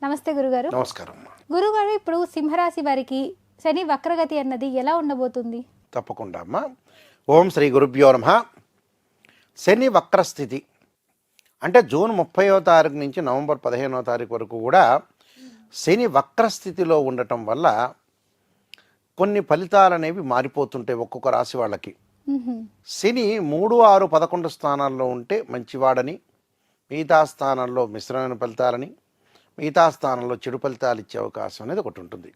నమస్తే గురుగారు. నమస్కారం. గురుగారు, ఇప్పుడు సింహరాశి వారికి శని వక్రగతి అన్నది ఎలా ఉండబోతుంది? తప్పకుండా అమ్మా. ఓం శ్రీ గురుభ్యో నమః. శని వక్రస్థితి అంటే జూన్ 30వ తారీఖు నుంచి నవంబర్ 15వ తారీఖు వరకు కూడా శని వక్రస్థితిలో ఉండటం వల్ల కొన్ని ఫలితాలు అనేవి మారిపోతుంటాయి ఒక్కొక్క రాశి వాళ్ళకి. శని 3, 6, 11 స్థానాల్లో ఉంటే మంచివాడని, మిగతా స్థానాల్లో మిశ్రమైన ఫలితాలని, మిగతా స్థానంలో చెడు ఫలితాలు ఇచ్చే అవకాశం అనేది ఒకటి ఉంటుంది.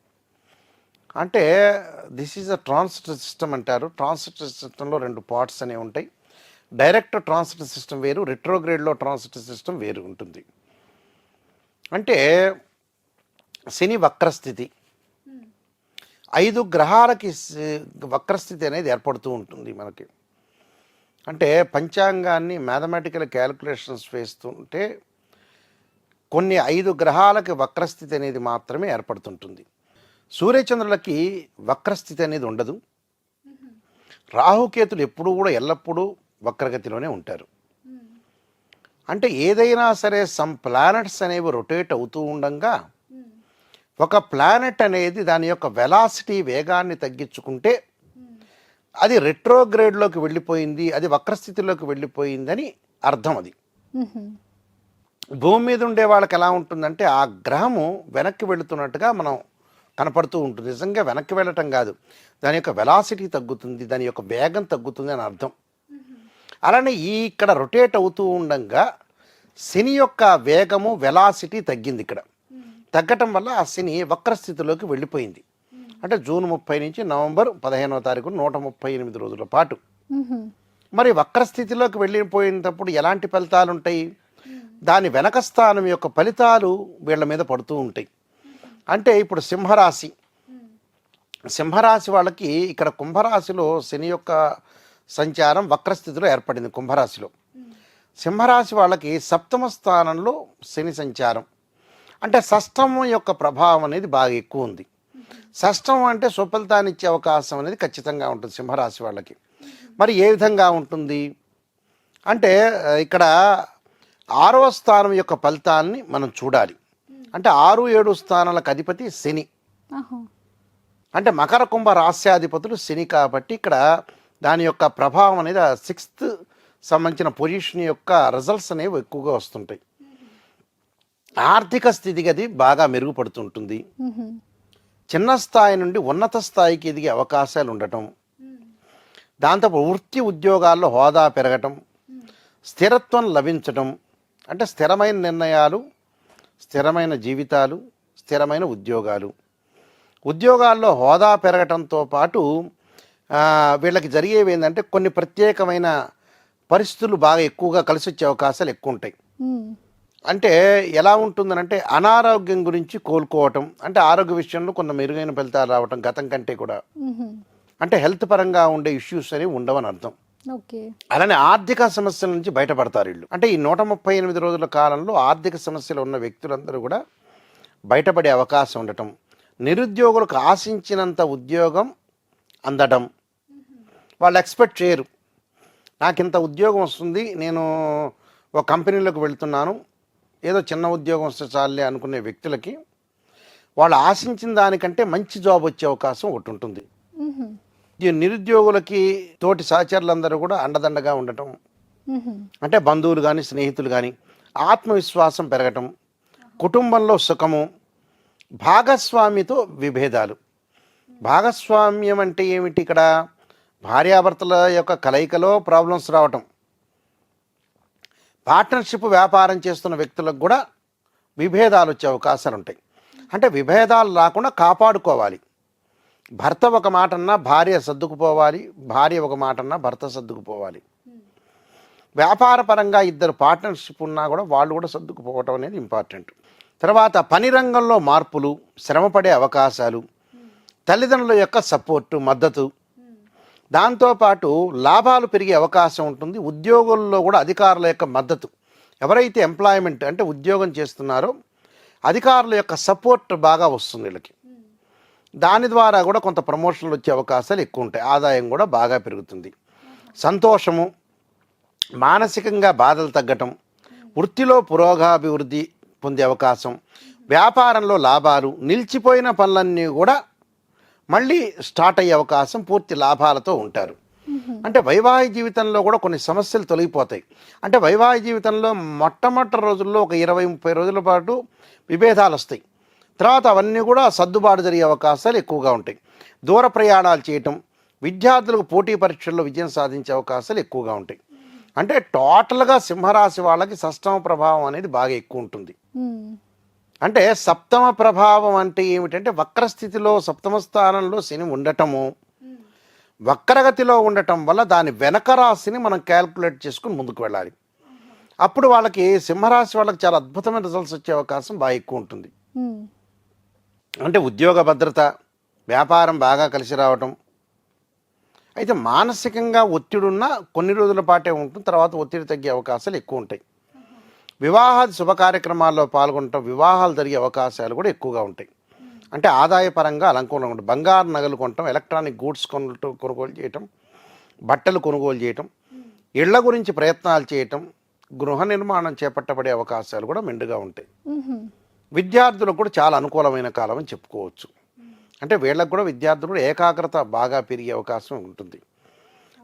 అంటే this is a transit system అంటారు. ట్రాన్సిట్ సిస్టంలో 2 పార్ట్స్ అనేవి ఉంటాయి. డైరెక్ట్ ట్రాన్సిట్ సిస్టమ్ వేరు, రిట్రోగ్రేడ్లో ట్రాన్సిట్ సిస్టమ్ వేరు ఉంటుంది. అంటే శని వక్రస్థితి 5 గ్రహాలకి వక్రస్థితి అనేది ఏర్పడుతూ ఉంటుంది మనకి. అంటే పంచాంగాన్ని మ్యాథమెటికల్ క్యాలిక్యులేషన్స్ వేస్తుంటే కొన్ని 5 గ్రహాలకి వక్రస్థితి అనేది మాత్రమే ఏర్పడుతుంటుంది. సూర్యచంద్రులకి వక్రస్థితి అనేది ఉండదు. రాహుకేతులు ఎప్పుడూ కూడా ఎల్లప్పుడూ వక్రగతిలోనే ఉంటారు. అంటే ఏదైనా సరే సమ్ ప్లానెట్స్ అనేవి రొటేట్ అవుతూ ఉండగా ఒక ప్లానెట్ అనేది దాని యొక్క వెలాసిటీ వేగాన్ని తగ్గించుకుంటే అది రెట్రోగ్రేడ్లోకి వెళ్ళిపోయింది, అది వక్రస్థితిలోకి వెళ్ళిపోయిందని అర్థం. అది భూమి మీద ఉండే వాళ్ళకి ఎలా ఉంటుందంటే ఆ గ్రహము వెనక్కి వెళుతున్నట్టుగా మనం కనపడుతూ ఉంటుంది. నిజంగా వెనక్కి వెళ్ళటం కాదు, దాని యొక్క వెలాసిటీ తగ్గుతుంది, దాని యొక్క వేగం తగ్గుతుంది అని అర్థం. అలానే ఇక్కడ రొటేట్ అవుతూ ఉండగా శని యొక్క వేగము వెలాసిటీ తగ్గింది. ఇక్కడ తగ్గటం వల్ల ఆ శని వక్రస్థితిలోకి వెళ్ళిపోయింది. అంటే జూన్ 30 నుంచి నవంబర్ 15వ తారీఖు 138 రోజుల పాటు. మరి వక్రస్థితిలోకి వెళ్ళిపోయినప్పుడు ఎలాంటి ఫలితాలు ఉంటాయి? దాని వెనక స్థానం యొక్క ఫలితాలు వీళ్ళ మీద పడుతూ ఉంటాయి. అంటే ఇప్పుడు సింహరాశి వాళ్ళకి ఇక్కడ కుంభరాశిలో శని యొక్క సంచారం వక్రస్థితిలో ఏర్పడింది. కుంభరాశిలో సింహరాశి వాళ్ళకి 7వ స్థానంలో శని సంచారం. అంటే షష్టమం యొక్క ప్రభావం అనేది బాగా ఎక్కువ ఉంది. షష్టమం అంటే సుఫలితాన్ని ఇచ్చే అవకాశం అనేది ఖచ్చితంగా ఉంటుంది సింహరాశి వాళ్ళకి. మరి ఏ విధంగా ఉంటుంది అంటే ఇక్కడ 6వ స్థానం యొక్క ఫలితాన్ని మనం చూడాలి. అంటే 6, 7 స్థానాలకు అధిపతి శని. అంటే మకర కుంభ రాస్యాధిపతులు శని కాబట్టి ఇక్కడ దాని యొక్క ప్రభావం అనేది 6th సంబంధించిన పొజిషన్ యొక్క రిజల్ట్స్ అనేవి ఎక్కువగా వస్తుంటాయి. ఆర్థిక స్థితిగతి బాగా మెరుగుపడుతుంటుంది. చిన్న స్థాయి నుండి ఉన్నత స్థాయికి ఎదిగే అవకాశాలు ఉండటం, దాంతో వృత్తి ఉద్యోగాల్లో హోదా పెరగటం, స్థిరత్వం లభించటం, అంటే స్థిరమైన నిర్ణయాలు, స్థిరమైన జీవితాలు, స్థిరమైన ఉద్యోగాల్లో హోదా పెరగటంతో పాటు వీళ్ళకి జరిగేవి ఏంటంటే కొన్ని ప్రత్యేకమైన పరిస్థితులు బాగా ఎక్కువగా కలిసి వచ్చే అవకాశాలు ఎక్కువ ఉంటాయి. అంటే ఎలా ఉంటుందనంటే అనారోగ్యం గురించి కోలుకోవటం, అంటే ఆరోగ్య విషయంలో కొంత మెరుగైన ఫలితాలు రావటం గతం కంటే కూడా. అంటే హెల్త్ పరంగా ఉండే ఇష్యూస్ అనేవి ఉండవని అర్థం. అలానే ఆర్థిక సమస్యల నుంచి బయటపడతారు వీళ్ళు. అంటే ఈ 138 రోజుల కాలంలో ఆర్థిక సమస్యలు ఉన్న వ్యక్తులందరూ కూడా బయటపడే అవకాశం ఉండటం, నిరుద్యోగులకు ఆశించినంత ఉద్యోగం అందడం, వాళ్ళు ఎక్స్పెక్ట్ చేయరు. నాకు ఇంత ఉద్యోగం వస్తుంది, నేను ఒక కంపెనీలోకి వెళ్తున్నాను, ఏదో చిన్న ఉద్యోగం వస్తే చాలే అనుకునే వ్యక్తులకి వాళ్ళు ఆశించిన దానికంటే మంచి జాబ్ వచ్చే అవకాశం ఒకటి ఉంటుంది. ఈ నిరుద్యోగులకి తోటి సహచరులందరూ కూడా అండదండగా ఉండటం, అంటే బంధువులు కానీ స్నేహితులు కానీ ఆత్మవిశ్వాసం పెరగటం, కుటుంబంలో సుఖము, భాగస్వామితో విభేదాలు. భాగస్వామ్యం అంటే ఏమిటి? ఇక్కడ భార్యాభర్తల యొక్క కలయికలో ప్రాబ్లమ్స్ రావటం, పార్ట్నర్షిప్ వ్యాపారం చేస్తున్న వ్యక్తులకు కూడా విభేదాలు వచ్చే అవకాశాలు ఉంటాయి. అంటే విభేదాలు రాకుండా కాపాడుకోవాలి. భర్త ఒక మాట అన్నా భార్య సర్దుకుపోవాలి, భార్య ఒక మాట అన్నా భర్త సర్దుకుపోవాలి. వ్యాపార పరంగా ఇద్దరు పార్ట్నర్షిప్ ఉన్నా కూడా వాళ్ళు కూడా సర్దుకుపోవటం అనేది ఇంపార్టెంట్. తర్వాత పని రంగంలో మార్పులు, శ్రమపడే అవకాశాలు, తల్లిదండ్రుల యొక్క సపోర్టు, మద్దతు, దాంతోపాటు లాభాలు పెరిగే అవకాశం ఉంటుంది. ఉద్యోగుల్లో కూడా అధికారుల యొక్క మద్దతు, ఎవరైతే ఎంప్లాయ్మెంట్ అంటే ఉద్యోగం చేస్తున్నారో అధికారుల యొక్క సపోర్ట్ బాగా వస్తుంది వీళ్ళకి. దాని ద్వారా కూడా కొంత ప్రమోషన్లు వచ్చే అవకాశాలు ఎక్కువ ఉంటాయి, ఆదాయం కూడా బాగా పెరుగుతుంది. సంతోషము, మానసికంగా బాధలు తగ్గటం, వృత్తిలో పురోగాభివృద్ధి పొందే అవకాశం, వ్యాపారంలో లాభాలు, నిలిచిపోయిన పనులన్నీ కూడా మళ్ళీ స్టార్ట్ అయ్యే అవకాశం, పూర్తి లాభాలతో ఉంటారు. అంటే వైవాహిక జీవితంలో కూడా కొన్ని సమస్యలు తొలగిపోతాయి. అంటే వైవాహిక జీవితంలో మొట్టమొదటి రోజుల్లో ఒక 20-30 రోజుల పాటు విభేదాలు వస్తాయి. తర్వాత అవన్నీ కూడా సర్దుబాటు జరిగే అవకాశాలు ఎక్కువగా ఉంటాయి. దూర ప్రయాణాలు చేయటం, విద్యార్థులకు పోటీ పరీక్షల్లో విజయం సాధించే అవకాశాలు ఎక్కువగా ఉంటాయి. అంటే టోటల్గా సింహరాశి వాళ్ళకి షష్టమ ప్రభావం అనేది బాగా ఎక్కువ ఉంటుంది. అంటే సప్తమ ప్రభావం అంటే ఏమిటంటే వక్రస్థితిలో సప్తమ స్థానంలో శని ఉండటము, వక్రగతిలో ఉండటం వల్ల దాని వెనక రాశిని మనం క్యాల్కులేట్ చేసుకుని ముందుకు వెళ్ళాలి. అప్పుడు వాళ్ళకి సింహరాశి వాళ్ళకి చాలా అద్భుతమైన రిజల్ట్స్ వచ్చే అవకాశం బాగా ఎక్కువ ఉంటుంది. అంటే ఉద్యోగ భద్రత, వ్యాపారం బాగా కలిసి రావటం. అయితే మానసికంగా ఒత్తిడి ఉన్న కొన్ని రోజుల పాటే ఉంటుంది, తర్వాత ఒత్తిడి తగ్గే అవకాశాలు ఎక్కువ ఉంటాయి. వివాహాది శుభ కార్యక్రమాల్లో పాల్గొనటం, వివాహాలు జరిగే అవకాశాలు కూడా ఎక్కువగా ఉంటాయి. అంటే ఆదాయపరంగా అనుకూలంగా ఉంటుంది. బంగారు నగలు కొనటం, ఎలక్ట్రానిక్ గూడ్స్ కొనుగోలు చేయటం, బట్టలు కొనుగోలు చేయటం, ఇళ్ల గురించి ప్రయత్నాలు చేయటం, గృహ నిర్మాణం చేపట్టబడే అవకాశాలు కూడా మెండుగా ఉంటాయి. విద్యార్థులకు కూడా చాలా అనుకూలమైన కాలం అని చెప్పుకోవచ్చు. అంటే వీళ్ళకు కూడా విద్యార్థులు కూడా ఏకాగ్రత బాగా పెరిగే అవకాశం ఉంటుంది.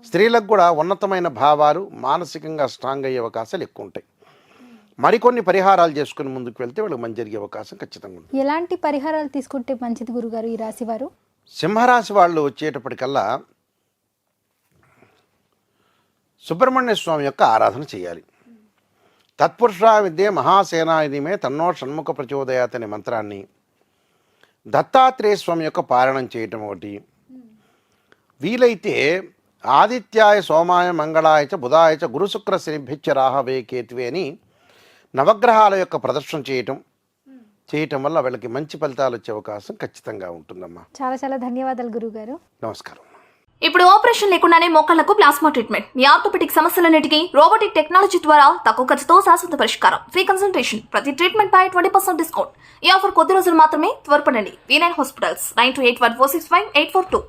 స్త్రీలకు కూడా ఉన్నతమైన భావాలు, మానసికంగా స్ట్రాంగ్ అయ్యే అవకాశాలు ఎక్కువ ఉంటాయి. మరికొన్ని పరిహారాలు చేసుకుని ముందుకు వెళ్తే వాళ్ళకి మంచి జరిగే అవకాశం ఖచ్చితంగా ఉంటుంది. ఎలాంటి పరిహారాలు తీసుకుంటే మంచిది గురుగారు ఈ రాశి వారు? సింహరాశి వాళ్ళు వచ్చేటప్పటికల్లా సుబ్రహ్మణ్య స్వామి యొక్క ఆరాధన చేయాలి. తత్పురుషా విద్యే మహాసేనాయుధిమే తన్నో షణ్ముఖ ప్రచోదయాత్ అనే మంత్రాన్ని, దత్తాత్రేయ స్వామి యొక్క పారాయణం చేయటం ఒకటి. వీలైతే ఆదిత్యాయ సోమాయ మంగళాయ చ బుధాయ చ గురు శుక్ర శనిభ్యచ్చ రాహవే కేతువే అని నవగ్రహాల యొక్క ప్రదర్శన చేయటం వల్ల వీళ్ళకి మంచి ఫలితాలు వచ్చే అవకాశం ఖచ్చితంగా ఉంటుందమ్మా. చాలా చాలా ధన్యవాదాలు గురుగారు. నమస్కారం. ఇప్పుడు ఆపరేషన్ లేకుండానే మోకాళ్లకు ప్లాస్మా ట్రీట్మెంట్, మీ ఆర్థోపెటిక్ సమస్యలన్నిటికీ రోబోటిక్ టెక్నాలజీ ద్వారా తక్కువ ఖర్చుతో శాశ్వత పరిష్కారం, ఫ్రీ కన్సల్టేషన్, ప్రతి ట్రీట్మెంట్ పై 20% డిస్కౌంట్. ఈ ఆఫర్ కొద్ది రోజులు మాత్రమే, త్వరపడండి. V9 hospitals 9281465842.